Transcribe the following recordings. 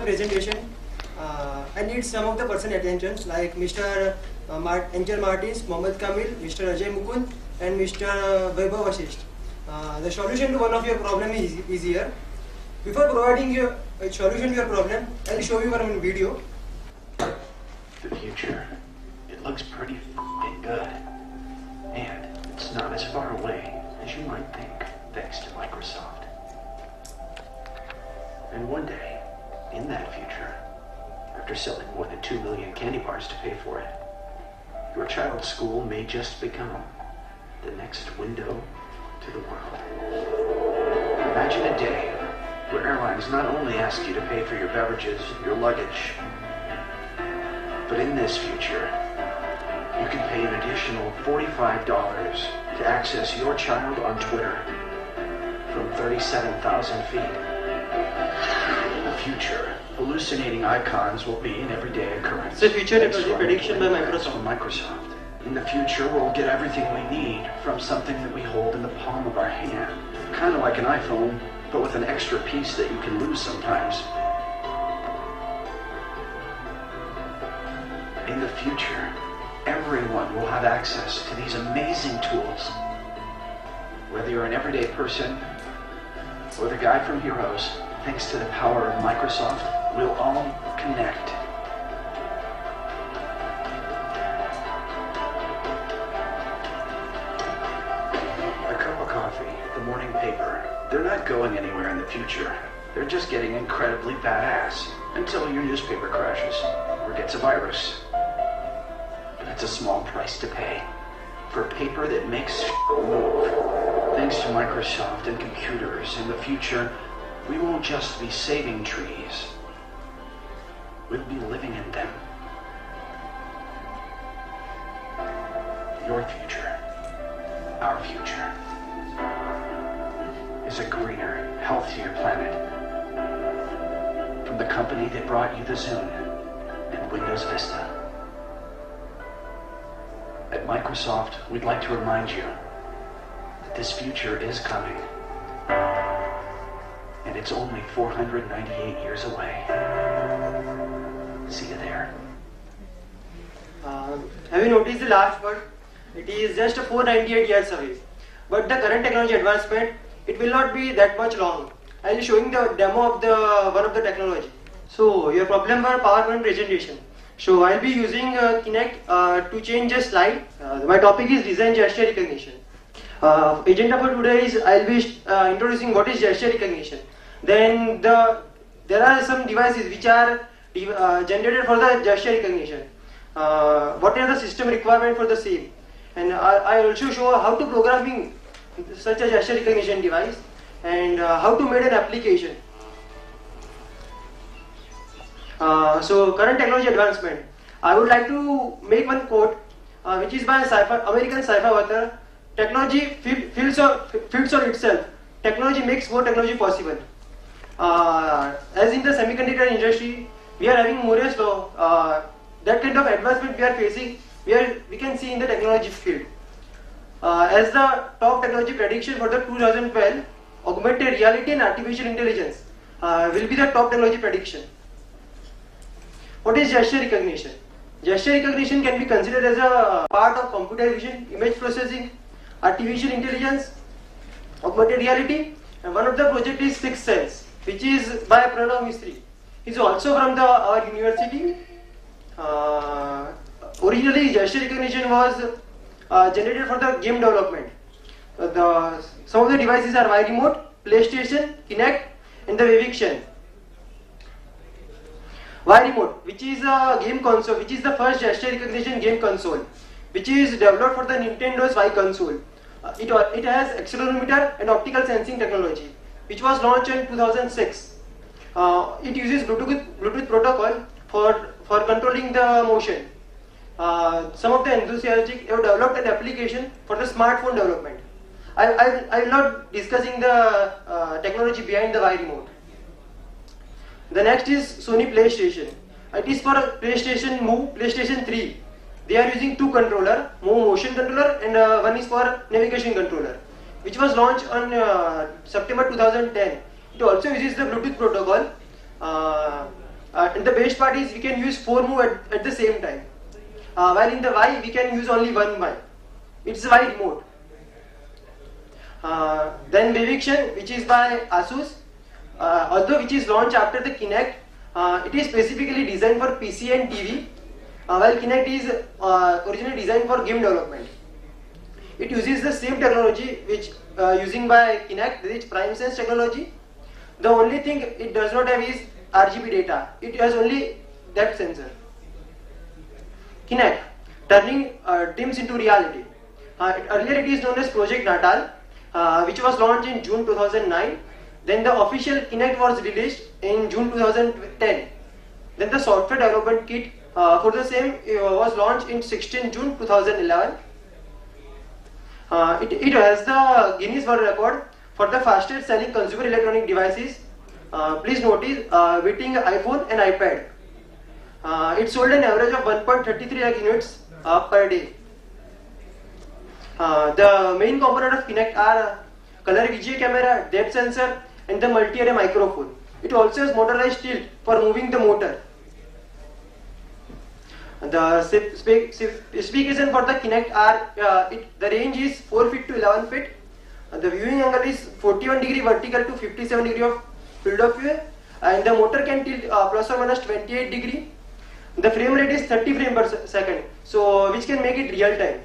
presentation, I need some of the person attention like Mr. Angel Martins, Mohammed Kamil, Mr. Ajay Mukund, and Mr. Vaibhav Vasisht. The solution to one of your problem is here. Before providing you a solution to your problem, I will show you one video. The future, it looks pretty f***ing good. And it's not as far away as you might think, thanks to Microsoft. And one day, in that future, after selling more than 2 million candy bars to pay for it, your child's school may just become the next window to the world. Imagine a day where airlines not only ask you to pay for your beverages, your luggage, but in this future, you can pay an additional $45 to access your child on Twitter from 37,000 feet. In the future, hallucinating icons will be an everyday occurrence. It's a future technology prediction by Microsoft. In the future, we'll get everything we need from something that we hold in the palm of our hand. Kind of like an iPhone, but with an extra piece that you can lose sometimes. In the future, everyone will have access to these amazing tools. Whether you're an everyday person or the guy from Heroes, thanks to the power of Microsoft, we'll all connect. A cup of coffee, the morning paper, they're not going anywhere in the future. They're just getting incredibly badass until your newspaper crashes or gets a virus. That's a small price to pay for paper that makes move. Thanks to Microsoft and computers in the future, we won't just be saving trees. We'll be living in them. Your future, our future, is a greener, healthier planet. From the company that brought you the Zune and Windows Vista. At Microsoft, we'd like to remind you that this future is coming, and it's only 498 years away. See you there. Have you noticed the last word? It is just 498 years away. But the current technology advancement, it will not be that much long. I will be showing the demo of one of the technology. So your problem was PowerPoint presentation. So I'll be using Kinect to change a slide. My topic is design gesture recognition. Agenda for today is I'll be introducing what is gesture recognition. Then there are some devices which are generated for the gesture recognition. What are the system requirement for the same? And I also show how to programming such a gesture recognition device and how to make an application. So current technology advancement. I would like to make one quote which is by American sci-fi author. Technology feeds on itself. Technology makes more technology possible. As in the semiconductor industry, we are having Moore's law. That kind of advancement we are facing, we can see in the technology field. As the top technology prediction for the 2012, augmented reality and artificial intelligence will be the top technology prediction. What is gesture recognition? Gesture recognition can be considered as a part of computer vision, image processing, artificial intelligence, augmented reality, and one of the project is Sixth Sense, which is by Pranav Mistry. He is also from our university. Originally, gesture recognition was generated for the game development. Some of the devices are Y Remote, PlayStation, Kinect, and the Viviction. Y Remote, which is a game console, which is the first gesture recognition game console, which is developed for the Nintendo's Y console. It has accelerometer and optical sensing technology, which was launched in 2006. It uses Bluetooth protocol for controlling the motion. Some of the enthusiasts have developed an application for the smartphone development. I will not discussing the technology behind the Y Remote. The next is Sony PlayStation. It is for PlayStation Move, PlayStation 3. They are using two controllers, Move motion controller and one is for navigation controller, which was launched on September 2010. It also uses the Bluetooth protocol. And the best part is we can use 4 moves at the same time. While in the Y we can use only 1 Y. It's a Y remote. Then Viviction, which is by Asus, although which is launched after the Kinect, it is specifically designed for PC and TV, while Kinect is originally designed for game development. It uses the same technology which using by Kinect, which is PrimeSense technology. The only thing it does not have is RGB data. It has only depth sensor. Kinect, turning dreams into reality. Earlier it is known as Project Natal, which was launched in June 2009. Then the official Kinect was released in June 2010. Then the software development kit for the same was launched in 16 June 2011. It has the Guinness World Record for the fastest selling consumer electronic devices. Please notice, beating iPhone and iPad. It sold an average of 1.33 lakh units per day. The main component of Kinect are color VGA camera, depth sensor, and the multi-array microphone. It also has motorized tilt for moving the motor. The specification for the Kinect are the range is 4 feet to 11 feet. The viewing angle is 41 degree vertical to 57 degree of field of view, and the motor can tilt plus or minus 28 degree. The frame rate is 30 frames per second, so which can make it real time.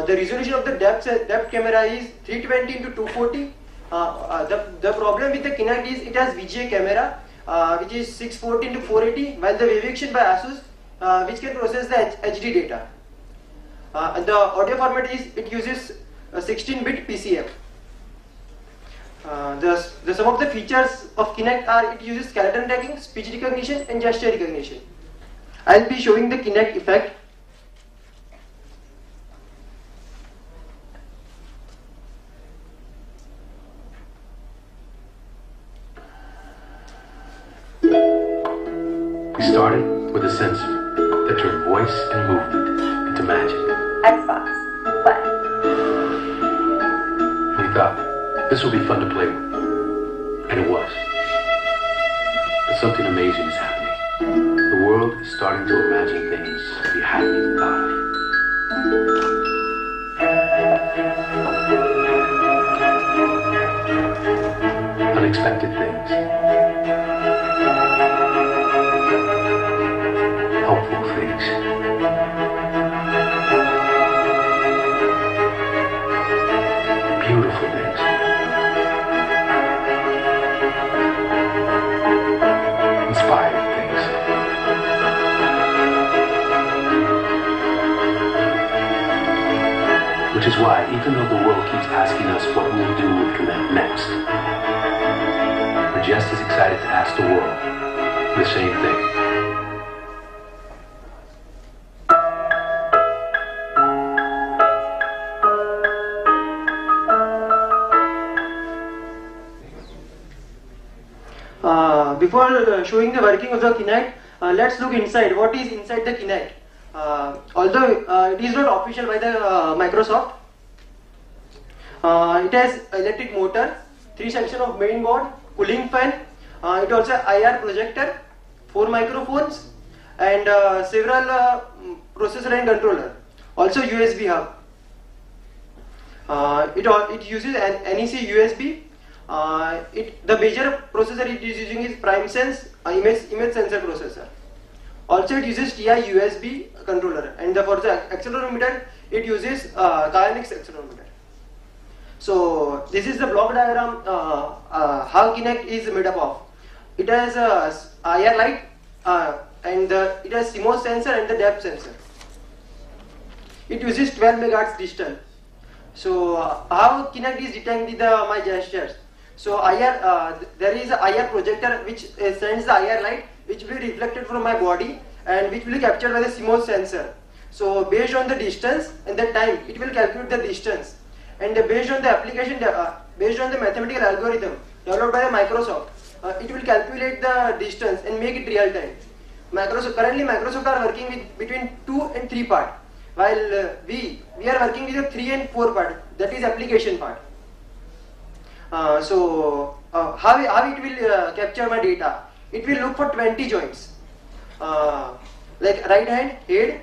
The resolution of the depth camera is 320 into 240. The problem with the Kinect is it has VGA camera, which is 640 into 480, while the Viviction by Asus, which can process the HD data. And the audio format is it uses 16-bit PCM. Some of the features of Kinect are it uses skeleton tracking, speech recognition, and gesture recognition. I'll be showing the Kinect effect. We started with a sensor that turned voice and movement into magic. Xbox, play. We thought this would be fun to play with, and it was. But something amazing is happening. The world is starting to imagine things we hadn't even thought of. Unexpected things. Helpful things. Beautiful things. Inspiring things. Which is why, even though the world keeps asking us what we'll do with Kinect next, we're just as excited to ask the world the same thing. Before showing the working of the Kinect, let's look inside. What is inside the Kinect? Although it is not official by the Microsoft, it has electric motor, 3 sections of main board, cooling fan. It also has IR projector, 4 microphones, and several processor and controller. Also USB hub. It uses an NEC USB. The major processor it is using is PrimeSense image sensor processor. Also it uses TI USB controller, and for the accelerometer it uses Kyonix accelerometer. So this is the block diagram how Kinect is made up of. It has a IR light and it has CMOS sensor and the depth sensor. It uses 12 MHz digital. So how Kinect is detecting my gestures? So there is a IR projector which sends the IR light, which will be reflected from my body and which will be captured by the CMOS sensor. So based on the distance and the time, it will calculate the distance. And based on the application, based on the mathematical algorithm developed by Microsoft, it will calculate the distance and make it real time. Currently Microsoft are working with between 2 and 3 part, while we are working with the 3 and 4 part, that is application part. How it will capture my data? it will look for 20 joints, like right hand, head,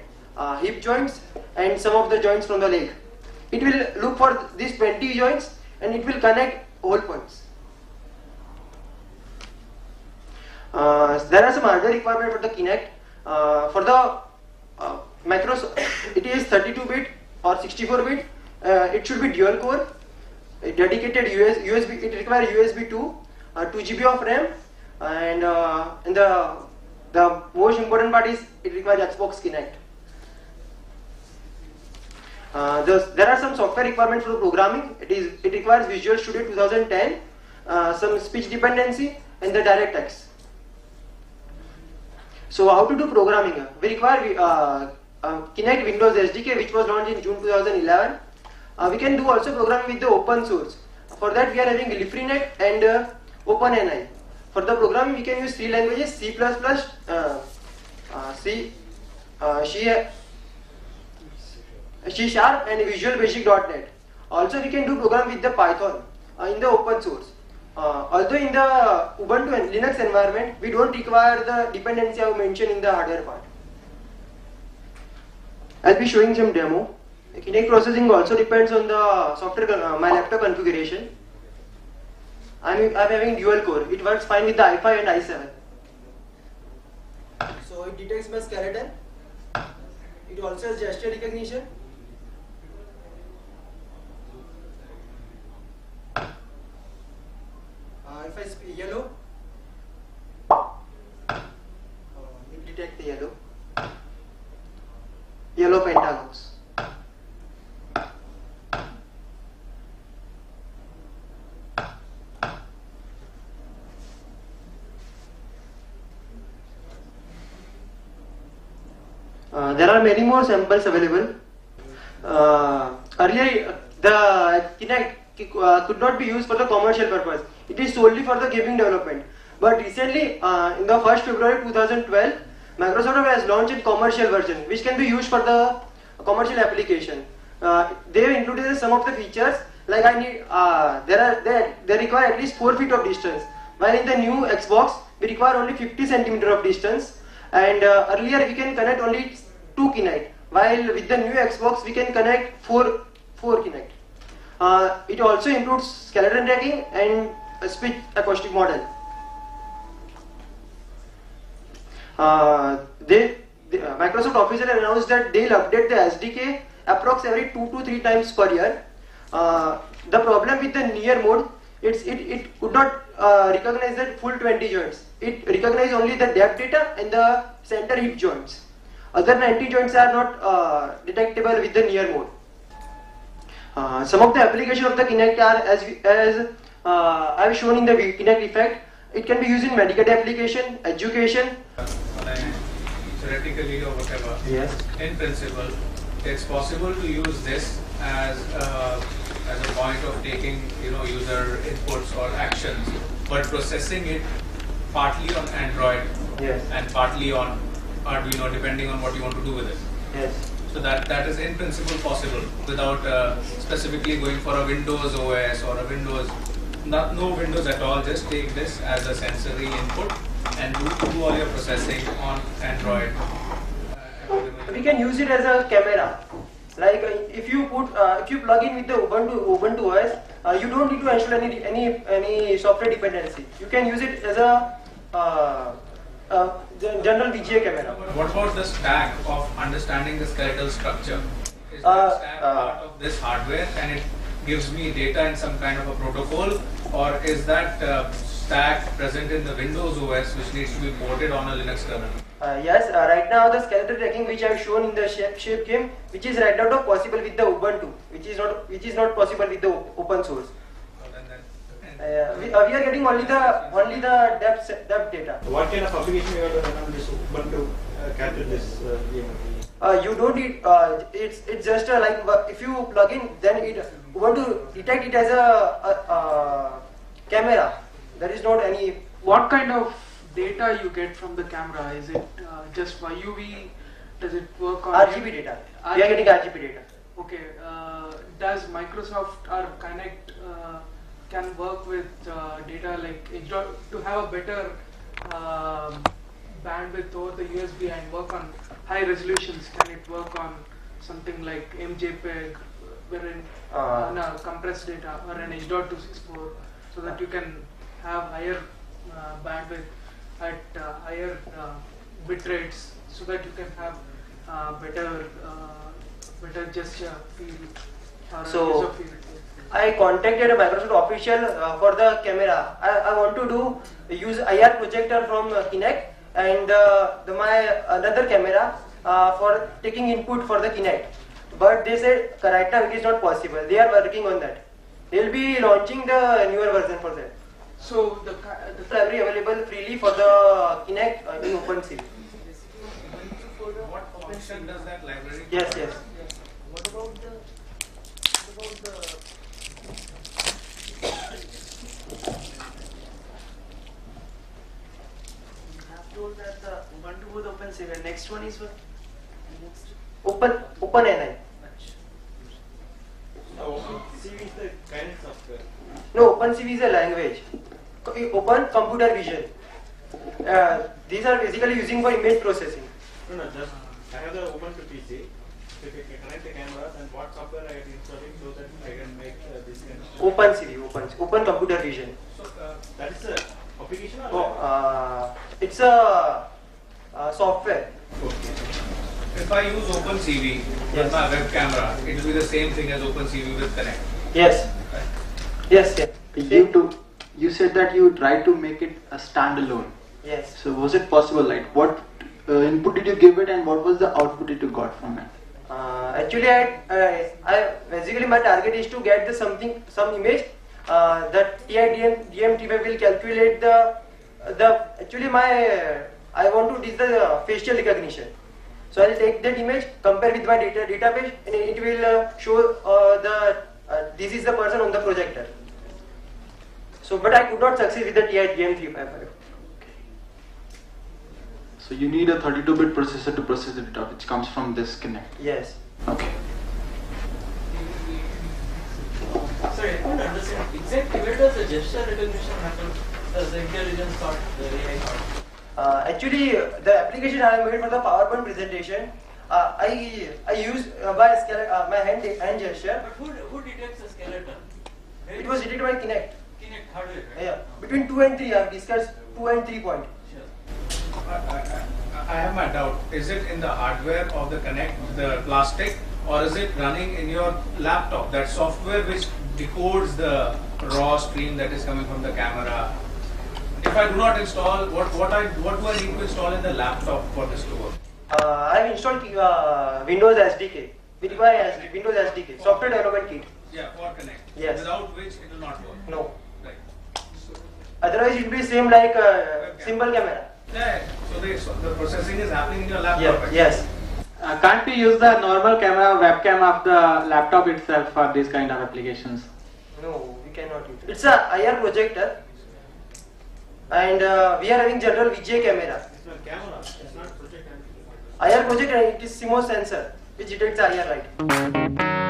hip joints, and some of the joints from the leg. It will look for these 20 joints and it will connect all points. There are some other requirements for the Kinect. For the macros, it is 32-bit or 64-bit. It should be dual core, dedicated USB. It requires USB 2, 2 GB of RAM, and the most important part is it requires Xbox Kinect. There are some software requirements for the programming. It requires Visual Studio 2010, some speech dependency, and the DirectX. So how to do programming? We require Kinect Windows SDK, which was launched in June 2011. We can do also programming with the open source. For that we are having LibreNet and OpenNI. For the programming we can use three languages: C++, C# and Visual Basic.NET. Also we can do program with the Python in the open source. Although in the Ubuntu and Linux environment we don't require the dependency I have mentioned in the hardware part. I'll be showing some demo. Kinect processing also depends on the software, my laptop configuration. I'm having dual core. It works fine with the i5 and i7. So it detects my skeleton. It also has gesture recognition. If I speak yellow, it detects the yellow pentagons. There are many more samples available. Earlier, the Kinect could not be used for the commercial purpose. It is solely for the gaming development. But recently, in the 1st February 2012, Microsoft has launched a commercial version, which can be used for the commercial application. They have included some of the features, like they require at least 4 feet of distance, while in the new Xbox we require only 50 centimeter of distance. And earlier we can connect only 2 Kinect, while with the new Xbox we can connect 4 Kinect. It also includes skeleton tracking and a speech acoustic model. Microsoft officially announced that they'll update the SDK approx every 2 to 3 times per year. The problem with the near mode, it could not recognize the full 20 joints. It recognizes only the depth data and the center hip joints. Other 90 joints are not detectable with the near mode. Some of the applications of the Kinect are as I have shown in the Kinect effect. It can be used in medical application, education. Theoretically or whatever. Yes. In principle, it's possible to use this as a point of taking user inputs or actions, but processing it partly on Android, Yes. and partly on Arduino, depending on what you want to do with it. Yes. So that is in principle possible without specifically going for a Windows OS or a Windows, no Windows at all. Just take this as a sensory input and do all your processing on Android. We can use it as a camera. Like if you plug in with the Ubuntu OS, you don't need to install any software dependency. You can use it as a general VGA camera. What about the stack of understanding the skeletal structure? Is that stack part of this hardware and it gives me data in some kind of a protocol, or is that stack present in the Windows OS which needs to be ported on a Linux kernel? Yes, right now the skeletal tracking which I have shown in the shape game, which is right now not possible with the Ubuntu, which is not possible with the open source. We are getting only the depth data. What kind of application you have to run on this Ubuntu capture this game? You don't need. It's just like if you plug in, then Ubuntu detect it as a camera. There is not any. What kind of data you get from the camera? Is it just UV? Does it work on RGB data? We are getting RGB data. Okay. Does Microsoft or Kinect can work with data like to have a better bandwidth over the USB and work on high resolutions? Can it work on something like MJPEG, wherein on a compressed data, or an H.264, so that you can have higher bandwidth at higher bit rates, so that you can have better gesture field or user field? I contacted a Microsoft official for the camera. I want to use IR projector from Kinect and my another camera for taking input for the Kinect. But they said right now it is not possible. They are working on that. They will be launching the newer version for that. So the Library available freely for the Kinect in OpenCV. What function does that library? Yes. What about the You have told that the Ubuntu with OpenCV. Next one is what? OpenNI. OpenCV is the Kinect software. No, OpenCV is a language. Open Computer Vision. These are basically using for image processing. No, just I have the Ubuntu PC. So if I can connect the camera, then what software I am installing so that I can make this kind of OpenCV, Open Computer Vision. So that is a application or It's a software. If I use OpenCV with my web camera, it will be the same thing as OpenCV with Connect. Yes. Yes. You said that you tried to make it a standalone. Yes. So was it possible? Like what input did you give it, and what was the output that you got from it? Actually, I basically my target is to get some image that DMT will calculate the actually I want to do the facial recognition. So I'll take that image, compare with my database, and it will show this is the person on the projector. So, but I could not succeed with the TI-DM355. So you need a 32-bit processor to process the data, which comes from this Kinect. Yes. Okay. Sorry, I don't understand exactly where does the gesture recognition happen? Does the intelligence thought, the AI thought? Actually, the application I made for the PowerPoint presentation, I use my hand gesture. But who detects a skeleton? It was detected by Kinect. Kinect hardware, right? Yeah, between 2 and 3, I have discussed 2 and 3 point. Sure. I have my doubt. Is it in the hardware of the Connect, the plastic, or is it running in your laptop? That software which decodes the raw stream that is coming from the camera. If I do not install, what do I need to install in the laptop for this to work? I have installed Windows SDK. We require Windows SDK, software development kit. Yeah, for Connect. Yes. Without which it will not work. No. Right. Otherwise, it will be same like simple camera. Yeah. So the processing is happening in your laptop. Yeah. Yes. Can't we use the normal camera webcam of the laptop itself for these kind of applications? No, we cannot use it. It's a IR projector, and we are having general VGA camera. it's not camera, it's not projector. IR projector, it is CMOS sensor which detects IR light.